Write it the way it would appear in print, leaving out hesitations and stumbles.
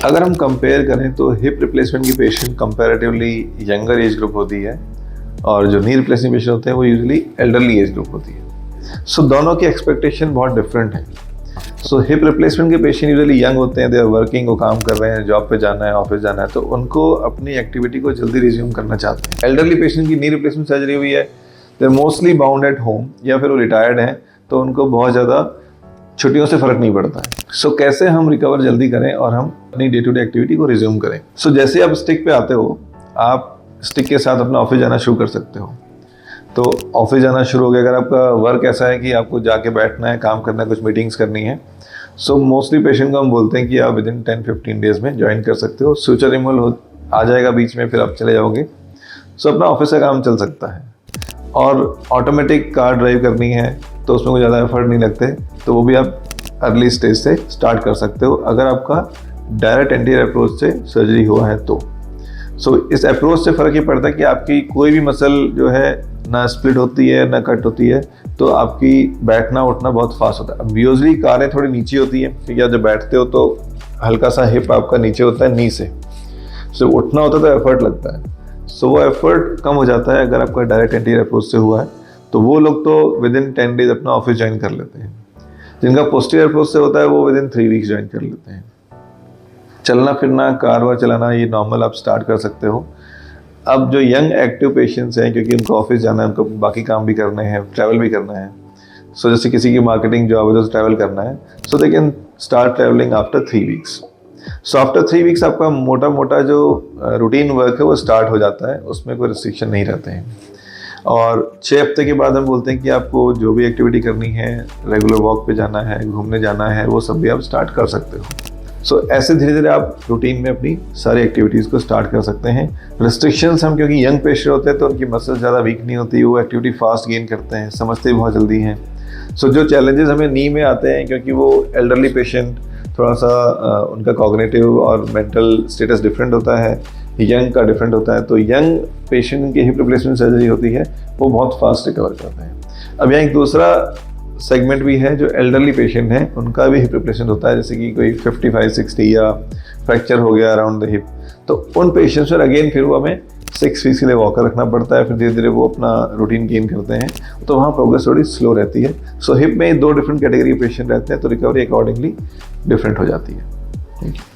अगर हम कंपेयर करें तो हिप रिप्लेसमेंट की patient comparatively younger age group होती है और जो नी रिप्लेसमेंट पेशेंट होते हैं वो यूजुअली एल्डरली एज ग्रुप होती है। सो दोनों की एक्सपेक्टेशन बहुत डिफरेंट है। सो हिप रिप्लेसमेंट के पेशेंट यूजुअली यंग होते हैं, दे आर वर्किंग, वो काम कर रहे हैं, जॉब पे जाना है, ऑफिस जाना है, तो उनको अपनी एक्टिविटी को जल्दी रिज्यूम करना चाहते हैं। एल्डरली पेशेंट की नी रिप्लेसमेंट सर्जरी हुई है, they are mostly bound at home या फिर वो रिटायर्ड हैं, तो उनको बहुत ज़्यादा छुट्टियों से फ़र्क नहीं पड़ता है। सो कैसे हम रिकवर जल्दी करें और हम अपनी डे टू डे एक्टिविटी को रिज्यूम करें। सो जैसे आप स्टिक पे आते हो, आप स्टिक के साथ अपना ऑफिस जाना शुरू कर सकते हो। तो ऑफिस जाना शुरू हो गया, अगर आपका वर्क ऐसा है कि आपको जाके बैठना है, काम करना है, कुछ मीटिंग्स करनी है, सो मोस्टली पेशेंट को हम बोलते हैं कि आप विद इन 10-15 डेज में ज्वाइन कर सकते हो। फ्यूचर रिमूवल आ जाएगा बीच में, फिर आप चले जाओगे, सो अपना ऑफिस का काम चल सकता है। और ऑटोमेटिक कार ड्राइव करनी है तो उसमें कोई ज़्यादा एफर्ट नहीं लगते, तो वो भी आप अर्ली स्टेज से स्टार्ट कर सकते हो अगर आपका डायरेक्ट एंटीरियर अप्रोच से सर्जरी हुआ है तो। सो इस अप्रोच से फ़र्क ये पड़ता है कि आपकी कोई भी मसल जो है ना स्प्लिट होती है ना कट होती है, तो आपकी बैठना उठना बहुत फास्ट होता है। अब यूजली कारें थोड़ी नीचे होती हैं, ठीक है, जब बैठते हो तो हल्का सा हिप आपका नीचे होता है नी से, सो उठना होता है तो एफर्ट लगता है। सो वो एफर्ट कम हो जाता है अगर आपका डायरेक्ट एंटीरियर अप्रोच से हुआ है, तो वो लोग तो विद इन 10 डेज अपना ऑफिस ज्वाइन कर लेते हैं। जिनका पोस्टीरियर अप्रोच से होता है वो विद इन 3 वीक्स ज्वाइन कर लेते हैं। चलना फिरना, कार वार चलाना, ये नॉर्मल आप स्टार्ट कर सकते हो। अब जो यंग एक्टिव पेशेंट्स हैं, क्योंकि उनको ऑफिस जाना है, उनको बाकी काम भी करने हैं, ट्रैवल भी करना है, सो जैसे किसी की मार्केटिंग जॉब है तो ट्रैवल करना है, so they can start travelling after 3 weeks. So after 3 weeks आपका मोटा मोटा जो रूटीन वर्क है वो स्टार्ट हो जाता है, उसमें कोई रिस्ट्रिक्शन नहीं रहते हैं। और 6 हफ्ते के बाद हम बोलते हैं कि आपको जो भी एक्टिविटी करनी है, रेगुलर वॉक पे जाना है, घूमने जाना है, वो सब भी आप स्टार्ट कर सकते हो। सो ऐसे धीरे धीरे आप रूटीन में अपनी सारी एक्टिविटीज़ को स्टार्ट कर सकते हैं। रिस्ट्रिक्शंस हम, क्योंकि यंग पेशेंट होते हैं तो उनकी मसल ज़्यादा वीक नहीं होती, वो एक्टिविटी फास्ट गेन करते हैं, समझते भी बहुत जल्दी हैं। सो जो चैलेंजेस हमें नी में आते हैं, क्योंकि वो एल्डरली पेशेंट थोड़ा सा उनका कॉग्निटिव और मेंटल स्टेटस डिफरेंट होता है, यंग का डिफरेंट होता है, तो यंग पेशेंट की हिप रिप्लेसमेंट सर्जरी होती है वो बहुत फास्ट रिकवर करते हैं। अब यहाँ एक दूसरा सेगमेंट भी है, जो एल्डरली पेशेंट हैं उनका भी हिप रिप्लेसमेंट होता है, जैसे कि कोई 55-60 या फ्रैक्चर हो गया अराउंड द हिप, तो उन पेशेंट्स पर अगेन फिर वो हमें 6 वीक्स के लिए वॉकर रखना पड़ता है, फिर धीरे धीरे वो अपना रूटीन गेन करते हैं, तो वहाँ प्रोग्रेस थोड़ी स्लो रहती है। सो हिप में 2 डिफरेंट कैटेगरी पेशेंट रहते हैं, तो रिकवरी अकॉर्डिंगली डिफरेंट हो जाती है। Thank you.